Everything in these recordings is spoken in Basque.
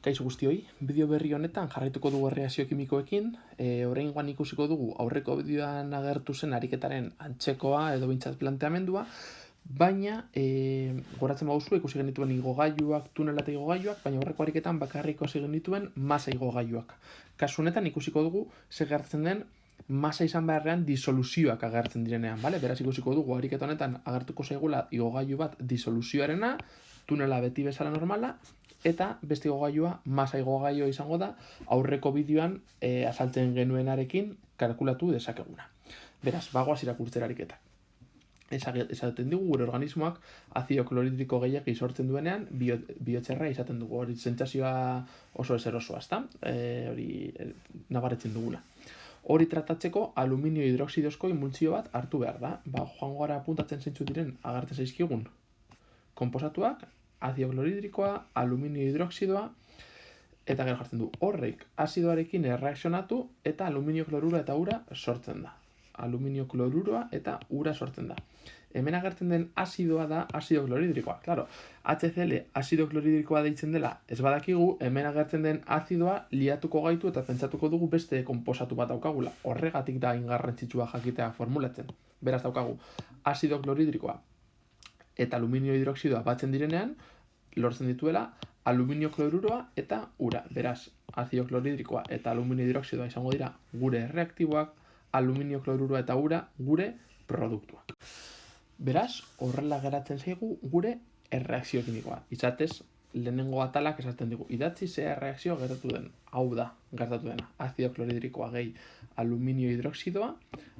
Kaixo guztioi, bideo berri honetan jarraituko dugu erreakzio kimikoekin, oraingoan ikusiko dugu aurreko bideoan agertu zen ariketaren antzekoa edo behintzat planteamendua, baina goratzen baduzu ikusi genituen igogailuak, tunela eta igogailuak, baina aurreko ariketan bakarrik ikusi genituen masa igogailuak. Kasu honetan ikusiko dugu ze gertatzen den masa izan beharrean disoluzioak agertzen direnean, bale? Beraz ikusiko dugu ariketa honetan agertuko zaigula igogailu bat disoluzioarena, tunela beti bezala normala, eta beste igogailua masa igogailua izango da aurreko bideoan azaltzen genuenarekin kalkulatu dezakeguna. Beraz, bagoaz irakurtzera ariketak. Esaten digu gure organismoak azido kloridriko gehiegi sortzen duenean bihotzerra izaten dugu. Hori sentsazioa oso ezerosoa, ezta? Hori nabaretzen dugula. Hori tratatzeko aluminio hidroxidozko emultsio bat hartu behar da. Joango gara apuntatzen zeintzu diren agertzen zaizkigun konposatuak, azido kloridrikoa, aluminio hidroxidoa, eta gero jartzen du horrek azidoarekin erreakzionatu eta aluminio klorura eta ura sortzen da. Aluminio kloruroa eta ura sortzen da. Hemen agertzen den azidoa da azido kloridrikoa. Claro, HCl azido kloridrikoa deitzen dela ez badakigu, hemen agertzen den azidoa liatuko gaitu eta pentsatuko dugu beste konposatu bat daukagula. Horregatik da ingarrantzitsua jakitea formulatzen. Beraz daukagu azido kloridrikoa eta aluminio hidroxidoa batzen direnean, lortzen dituela aluminio kloruroa eta ura. Beraz, azido kloridrikoa eta aluminio hidroxidoa izango dira gure reaktiboak, aluminio kloruroa eta ura gure produktuak. Beraz, horrela geratzen zaigu gure erreakzio kimikoa. Izatez, lehenengo atalak esaten digu, idatzi ze erreakzio gertatu den. Hau da, gertatu dena. Azido kloridrikoa gehi aluminio hidroxidoa,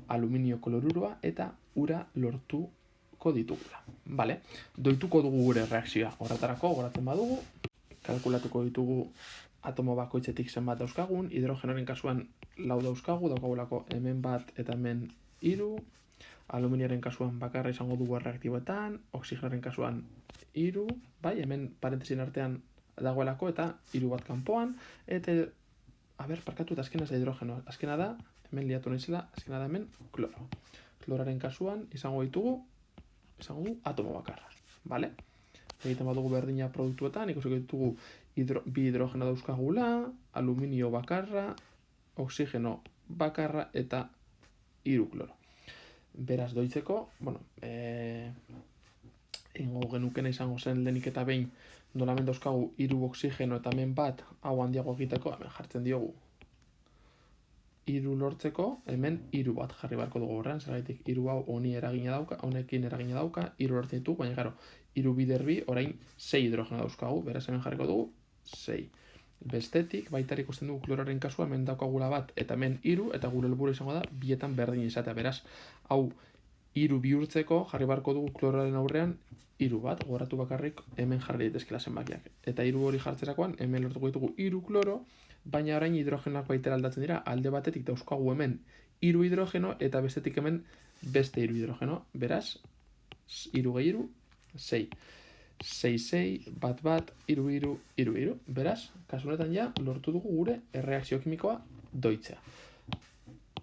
aluminio kloruroa eta ura lortuko ditugula. Vale? Doituko dugu gure erreakzioa. Horretarako, goratzen badugu, kalkulatuko ditugu atomo bakoitzetik zenbat dauzkagun, hidrogenoren kasuan 4 dauzkagu, daukagulako hemen bat eta hemen 3, aluminioaren kasuan bakarra izango dugu erreaktiboetan, oxigenoaren kasuan 3, bai, hemen parentesien artean dagoelako eta 3 bat kanpoan, eta, parkatu eta azkena ez da hidrogeno, azkena da, hemen liatu naizela, azkena da hemen kloro. Kloraren kasuan izango du atomo bakarra, bale? Egiten badugu berdina produktuetan, ikusiko ditugu bi hidrogeno dauzkagula, aluminio bakarra, oxigeno bakarra eta 3 kloro. Beraz doitzeko, ingo genukena izango zen lehenik eta behin nolamen dauzkagu 3 oxigeno eta hemen bat hau handiago egiteko, hemen jartzen diogu 3 lortzeko, hemen 3 bat jarri beharko dugu horrean, zergaitik 3 hau honekin eragina dauka, 3 lortzen ditu, baina gero, 3 bider bi, orain 6 hidrogeno dauzkagu, beraz hemen jarriko dugu 6. Bestetik, baita ikusten dugu kloraren kasua, hemen daukagula bat eta hemen 3, eta gure helburua izango da bietan berdin izatea, beraz, hau 3 bihurtzeko jarri beharko dugu kloraren aurrean 3 bat, goratu bakarrik hemen jarri daitezkela zenbakiak. Eta 3 hori jartzerakoan, hemen lortuko ditugu 3 kloro, baina orain hidrogenoak baitera aldatzen dira, alde batetik dauzkagu hemen 3 hidrogeno, eta bestetik hemen beste 3 hidrogeno. Beraz, 3 gehi 3, 6. 6, bat, 3, 3. Beraz, kasu honetan ja, lortu dugu gure erreakzio kimikoa doitzea.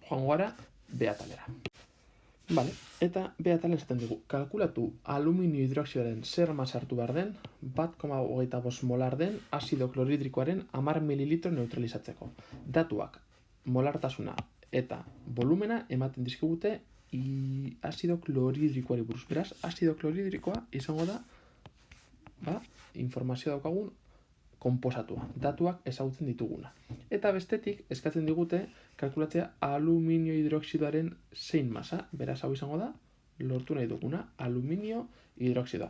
Joango gara, B atalera. Vale, eta B atalean esaten dugu, kalkulatu aluminio hidroxidoaren zer masa hartu behar den, 1,25 molar den azido kloridrikoaren 10 mililitro neutralizatzeko. Datuak, molartasuna eta volumena ematen dizkigute azido kloridrikoari buruz. Beraz, azido kloridrikoa izango da informazio daukagun konposatua, datuak ezagutzen dituguna. Eta bestetik, eskatzen digute kalkulatzea aluminio hidroxidoaren zein masa, beraz hau izango da, lortu nahi duguna, aluminio hidroxidoa.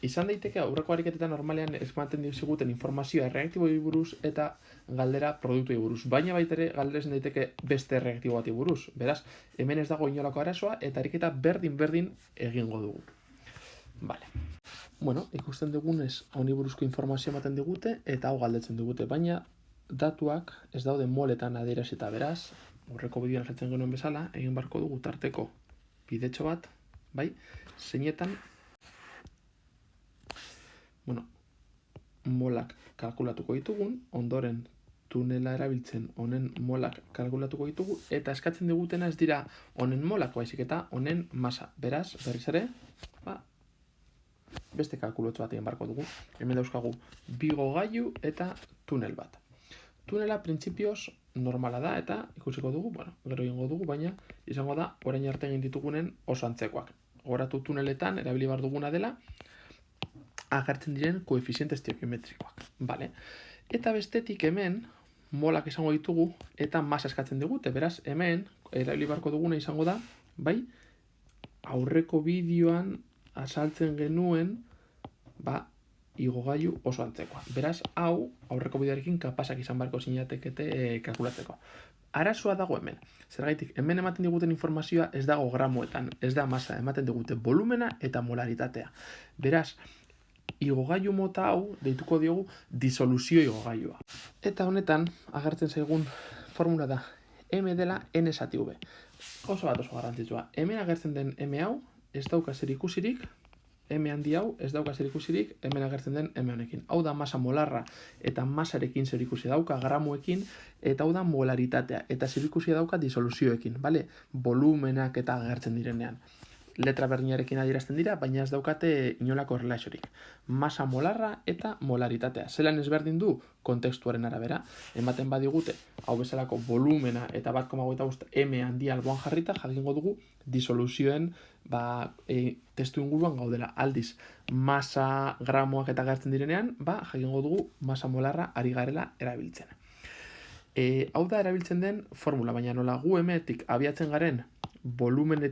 Izan daiteke aurreko ariketetan normalean ematen diziguten informazioa erreaktiboei buruz eta galdera produktuei buruz, baina baita ere galdera izan daiteke beste erreaktibo bati buruz. Beraz, hemen ez dago inolako arazoa eta ariketa berdin egingo dugu. Vale. Ikusten dugunez, honi buruzko informazioa ematen digute eta hau galdetzen digute, baina datuak ez daude moletan adierazita, beraz, horreko bideoan azaltzen genuen bezala, egin barko dugu tarteko bidetxo bat, bai, zeinetan, molak kalkulatuko ditugun, ondoren tunela erabiltzen honen molak kalkulatuko ditugu, eta eskatzen digutena ez dira honen molak, baizik eta honen masa. Beraz, berriz ere, beste kalkulotxo bat egin barko dugu. Hemen dauzkagu bi igogailu eta tunel bat. Tunela printzipioz normala da eta ikusiko dugu, gero egingo dugu, baina izango da orain arte egin ditugunen oso antzekoak. Gogoratu tuneletan erabili behar duguna dela agertzen diren koefiziente esteokiometrikoak. Vale. Eta bestetik hemen molak izango ditugu eta masa eskatzen digute. Beraz, hemen erabili beharko duguna izango da, bai, aurreko bideoan azaltzen genuen, igogailu oso antzekoa. Beraz, hau aurreko bideoarekin kapasak izan beharko zinatekete kalkulatzeko. Arazoa dago hemen. Zergaitik, hemen ematen diguten informazioa ez dago gramoetan, ez da masa, ematen digute volumena eta molaritatea. Beraz, igogailu mota hau deituko diogu disoluzio igogailua. Eta honetan, agertzen zaigun formula da M dela N zati V. Oso bat oso garrantzitsua. Hemen agertzen den M hau ez dauka zer ikusirik, M handi hau ez dauka zer ikusirik hemen agertzen den M honekin. Hau da masa molarra eta masarekin zer ikusi dauka gramoekin, eta hau da molaritatea eta zer ikusi dauka disoluzioekin, bale? Volumenak eta agertzen direnean. Letra berdinarekin adierazten dira, baina ez daukate inolako erlaziorik. Masa molarra eta molaritatea. Zelan ezberdin du kontekstuaren arabera. Ematen badigute, hau bezalako volumena eta 1,25 M handia alboan jarrita, jakingo dugu disoluzioen testu inguruan gaudela. Aldiz, masa gramoak eta agertzen direnean, jakingo dugu masa molarra ari garela erabiltzen. Hau da erabiltzen den formula, baina nola gu hemetik abiatzen garen volumena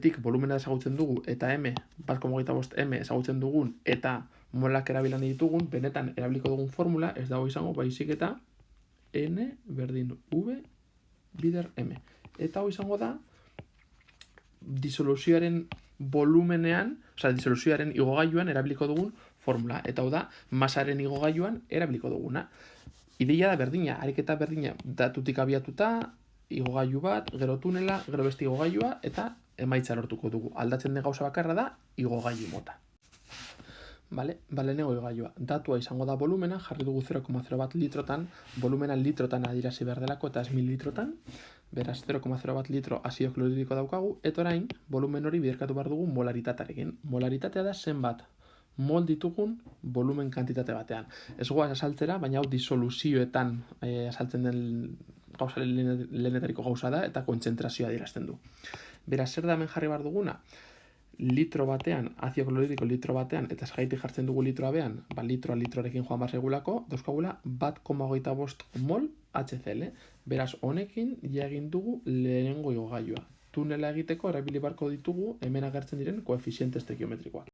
ezagutzen dugu, eta M, 1,25 M ezagutzen dugun, eta molak erabilan ditugun, benetan erabiliko dugun formula, ez dago izango, baizik eta N berdin V bider M. Eta hau izango da, disoluzioaren volumenean, disoluzioaren igogailuan erabiliko dugun formula, eta hau da, masaren igogailuan erabiliko duguna. Ideia da berdina, ariketa berdina, datutik abiatuta, igogailu bat, gero tunela, gero beste igogailua, eta emaitza lortuko dugu. Aldatzen den gauza bakarra da, igogailu mota. Lehenengo igogailua. Datua izango da volumena, jarri dugu 0,01 litrotan, volumena litrotan adirazi behar delako, eta ez mililitrotan, beraz 0,01 litro azido kloridiko daukagu, eta orain, volumen hori biderkatu behar dugu molaritatearekin. Molaritatea da zenbat mol ditugun volumen kantitate batean. Ez goaz azaltzera, baina hau disoluzioetan azaltzen den gauza lehenetariko gauza da eta kontzentrazioa adierazten du. Beraz, zer da hemen jarri behar duguna? Litro batean, azido kloridiko litro batean, eta zagaitik jartzen dugu litroa behan, litroa litroarekin joan behar segulako, dauzkagula 1,25 mol HCl. Beraz, honekin ja egin dugu lehenengo igogailua. Tunela egiteko erabili beharko ditugu hemen agertzen diren koefiziente esteokiometrikoak.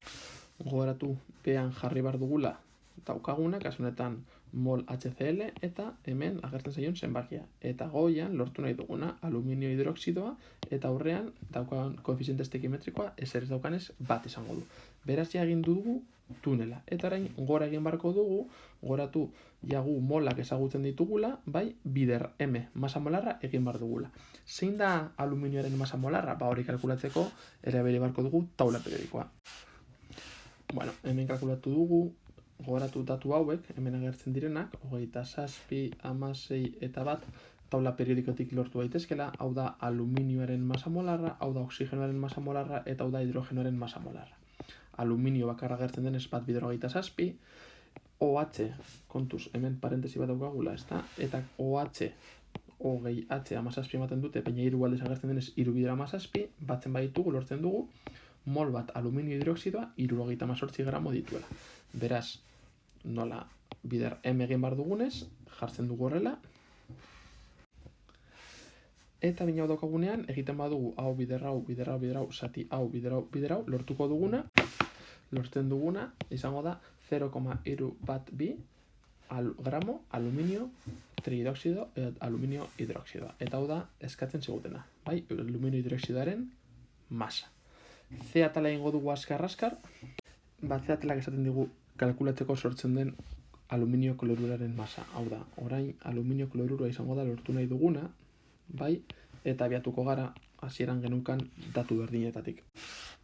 Gogoratu behan jarri behar dugula daukaguna, kasu honetan mol HCl, eta hemen agertzen zaion zenbakia. Eta goian lortu nahi duguna aluminio hidroxidoa, eta aurrean daukagun koefiziente esteokiometrikoa ezer ez daukanez bat izango du. Beraz ja egin dugu tunela. Eta orain gora egin barko dugu, goratu jagu molak ezagutzen ditugula, bider M masa molarra egin bar dugula. Zein da aluminioaren masa molarra? Hori kalkulatzeko erabili barko dugu taula periodikoa. Hemen kalkulatu dugu, gogoratu datu hauek, hemen agertzen direnak, 27, 16 eta 1, taula periodikotik lortu daitezkela, hau da aluminioaren masa molarra, hau da oxigenoaren masa molarra, eta hau da hidrogenoaren masa molarra. Aluminio bakarra agertzen denez 1 bider 27, OH, kontuz, hemen parentesi bat daukagula, eta OH, hogei H amazazpi ematen dute, baina 3 aldez agertzen denez 3 bider 17, batzen baditugu, lortzen dugu, mol bat aluminio hidroxidoa 78 gramo dituela. Beraz, nola bider M egin bar dugunez, jartzen dugu horrela, eta bina hau daukagunean, egiten badugu hau bider hau, bider hau, bider hau, zati hau, bider hau, lortuko duguna, lortzen duguna, izango da 0,112 gramo aluminio trihidroxido aluminio hidroxidoa. Eta hau da eskatzen zigutena, aluminio hidroxidoaren masa. C atala egingo dugu azkar-azkar, C atalak esaten digu kalkulatzeko sortzen den aluminio kloruraren masa. Hau da, orain aluminio klorurua izango da lortu nahi duguna, eta abiatuko gara hasieran genukan datu berdinetatik.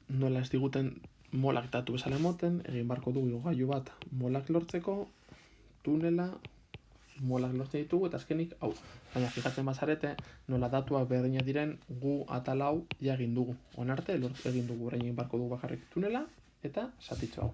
Nola ez diguten molak datu bezala emoten, egin barko dugu igogailu bat molak lortzeko, tunela, molak lortzen ditugu, eta azkenik, hau. Baina fijatzen bazarete, nola datuak berdinak diren, gu atal hau ja egin dugu. Onarte, egin dugu, orain egin barko dugu bakarrik tunela, eta zatitxo hau.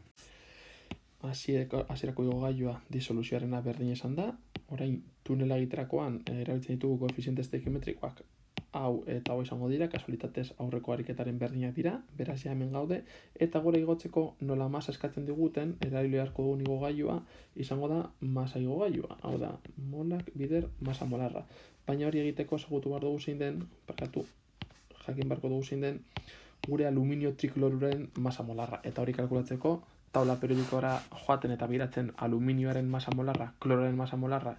hasierako igogailua disoluzioarena berdin izan da. Orain tunela egiterakoan erabiltzen ditugu koefiziente esteikiometrikoak hau eta hau izango dira, kasualitatez aurreko ariketaren berdinak dira, beraz ja hemen gaude, eta gora igotzeko nola masa eskatzen diguten, erabili beharko dugun igogailua izango da masa igogailua, hau da, molak bider masa molarra. Baina hori egiteko ezagutu behar dugu zein den, jakin beharko dugu zein den, gure aluminio trikloruren masa molarra. Eta hori kalkulatzeko, taula periodikora joaten eta biratzen aluminioaren masa molarra, klororen masa molarra,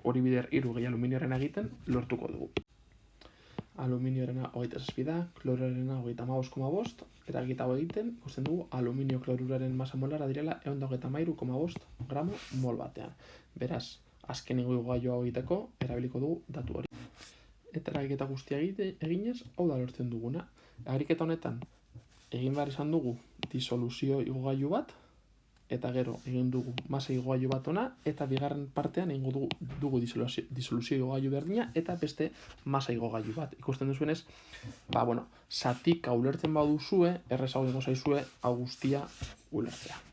hori bider 3 gehi aluminioaren egiten, lortuko dugu. Aluminioarena 27 da, klororarena 35,5, eragita hau egiten, ikusten dugu aluminio kloruraren masa molarra direla 133,5 gramo mol batean. Beraz, azkenengo igogailua egiteko erabiliko dugu datu hori. Eta eragiketa guztia eginez, hau da lortzen duguna. Ariketa honetan, egin behar izan dugu disoluzio igogailu bat, eta gero egin dugu masa igogailu bat ona, eta bigarren partean egingo dugu disoluzio igogailu berdina, eta beste masa igogailu bat. Ikusten duzuenez, zatika ulertzen baduzue, errezago dengo zaizue, hau guztia ulertzea.